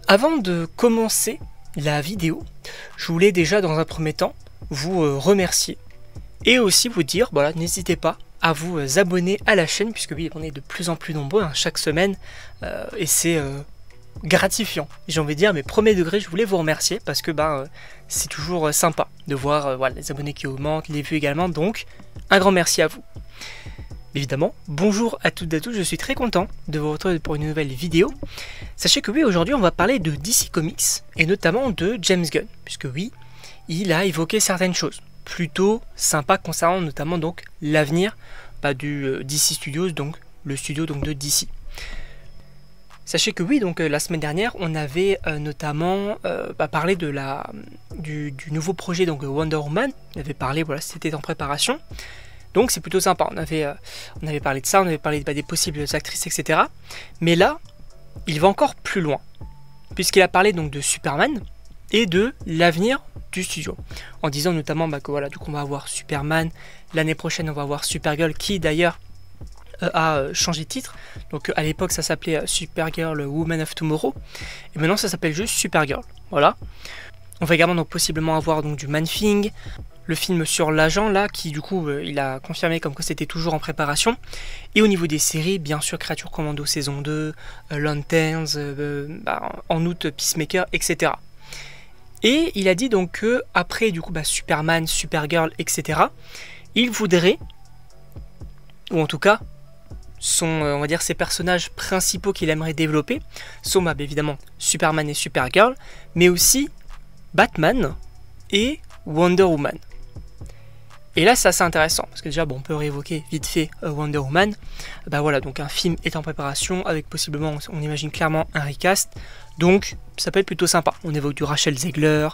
Avant de commencer la vidéo, je voulais déjà dans un premier temps vous remercier et aussi vous dire, voilà, n'hésitez pas à vous abonner à la chaîne puisque oui, on est de plus en plus nombreux chaque semaine et c'est gratifiant, j'ai envie de dire, mais premier degré, je voulais vous remercier parce que c'est toujours sympa de voir voilà, les abonnés qui augmentent, les vues également, donc un grand merci à vous. Évidemment, bonjour à toutes et à tous, je suis très content de vous retrouver pour une nouvelle vidéo. Sachez que oui, aujourd'hui on va parler de DC Comics et notamment de James Gunn, puisque oui, il a évoqué certaines choses plutôt sympas concernant notamment donc l'avenir du DC Studios, donc le studio donc de DC. Sachez que oui, donc la semaine dernière, on avait notamment parlé de du nouveau projet donc Wonder Woman. On avait parlé, voilà, c'était en préparation. Donc c'est plutôt sympa. On avait parlé de ça, on avait parlé des possibles actrices, etc. Mais là, il va encore plus loin, puisqu'il a parlé donc de Superman et de l'avenir du studio, en disant notamment que voilà, du coup on va avoir Superman, l'année prochaine on va avoir Supergirl, qui d'ailleurs a changé de titre. Donc à l'époque ça s'appelait Supergirl Woman of Tomorrow et maintenant ça s'appelle juste Supergirl. Voilà. On va également donc possiblement avoir donc du Man-Thing, le film sur l'agent là qui du coup il a confirmé comme que c'était toujours en préparation. Et au niveau des séries, bien sûr Creature Commando saison 2, Lanterns, en août Peacemaker, etc. Et il a dit donc que après du coup Superman, Supergirl, etc. il voudrait, ou en tout cas on va dire ses personnages principaux qu'il aimerait développer sont évidemment Superman et Supergirl, mais aussi Batman et Wonder Woman. Et là c'est assez intéressant parce que déjà on peut réévoquer vite fait Wonder Woman. Voilà, donc un film est en préparation avec possiblement, on imagine clairement un recast, donc ça peut être plutôt sympa. On évoque du Rachel Zegler,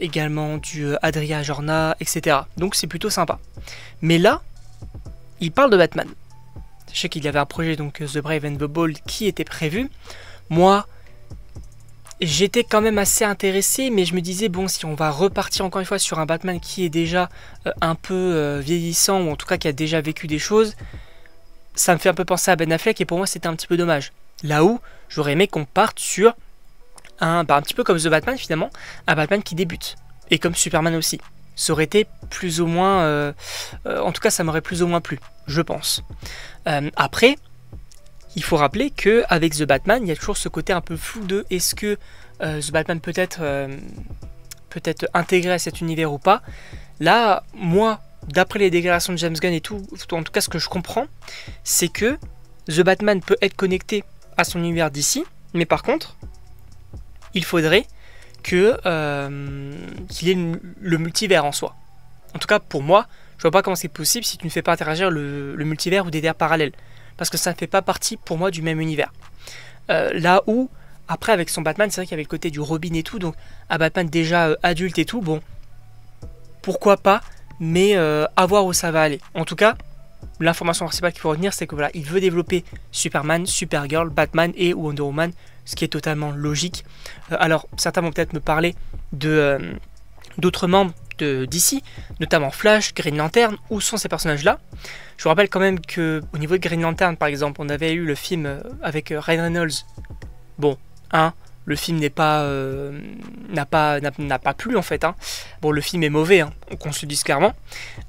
également du Adria Arjona, etc. Donc c'est plutôt sympa. Mais là il parle de Batman. Je sais qu'il y avait un projet donc The Brave and the Bold qui était prévu. Moi j'étais quand même assez intéressé, mais je me disais bon, si on va repartir encore une fois sur un Batman qui est déjà un peu vieillissant, ou en tout cas qui a déjà vécu des choses, ça me fait un peu penser à Ben Affleck et pour moi c'était un petit peu dommage. Là où j'aurais aimé qu'on parte sur un petit peu comme The Batman finalement, un Batman qui débute, et comme Superman aussi. Ça aurait été plus ou moins, en tout cas ça m'aurait plus ou moins plu, je pense. Après, il faut rappeler qu'avec The Batman, il y a toujours ce côté un peu flou de est-ce que The Batman peut être intégré à cet univers ou pas. Là, moi, d'après les déclarations de James Gunn et tout, en tout cas ce que je comprends, c'est que The Batman peut être connecté à son univers d'ici, mais par contre, il faudrait qu'il ait le multivers en soi. En tout cas, pour moi, je vois pas comment c'est possible si tu ne fais pas interagir le multivers ou des terres parallèles. Parce que ça ne fait pas partie pour moi du même univers. Là où, après avec son Batman, c'est vrai qu'il y avait le côté du Robin et tout, donc un Batman déjà adulte et tout, bon, pourquoi pas, mais à voir où ça va aller. En tout cas, l'information principale qu'il faut retenir, c'est que voilà, il veut développer Superman, Supergirl, Batman et Wonder Woman, ce qui est totalement logique. Alors, certains vont peut-être me parler d'autres membres de DC, notamment Flash, Green Lantern, où sont ces personnages-là. Je vous rappelle quand même que au niveau de Green Lantern, par exemple, on avait eu le film avec Ryan Reynolds. Bon, le film n'a pas plu en fait. Bon, le film est mauvais, qu'on se dise clairement.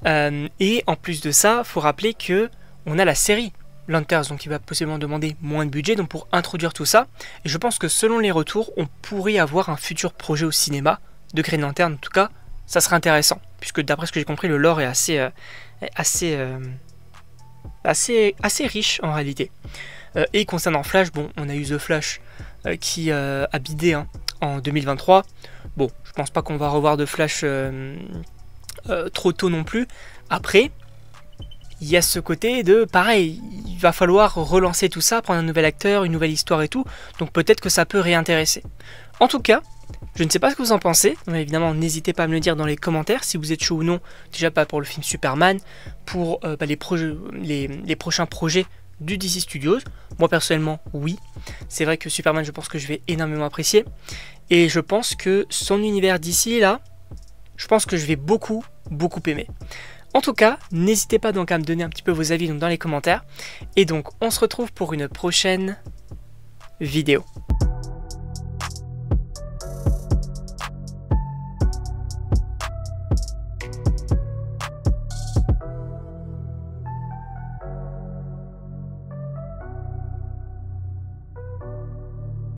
Et en plus de ça, faut rappeler que on a la série Lanterns, donc il va possiblement demander moins de budget, donc pour introduire tout ça. Et je pense que selon les retours, on pourrait avoir un futur projet au cinéma de Green Lantern. En tout cas, ça serait intéressant, puisque d'après ce que j'ai compris, le lore est assez riche en réalité. Et concernant Flash, on a eu The Flash qui a bidé en 2023. Bon, je pense pas qu'on va revoir de Flash trop tôt non plus. Après, il y a ce côté de pareil, il va falloir relancer tout ça, prendre un nouvel acteur, une nouvelle histoire et tout, donc peut-être que ça peut réintéresser. En tout cas, je ne sais pas ce que vous en pensez, mais évidemment n'hésitez pas à me le dire dans les commentaires si vous êtes chaud ou non, déjà pas pour le film Superman, pour les prochains projets du DC Studios. Moi personnellement oui, c'est vrai que Superman je pense que je vais énormément apprécier, et je pense que son univers d'ici là, je pense que je vais beaucoup aimer. En tout cas, n'hésitez pas donc à me donner un petit peu vos avis dans les commentaires, et donc on se retrouve pour une prochaine vidéo.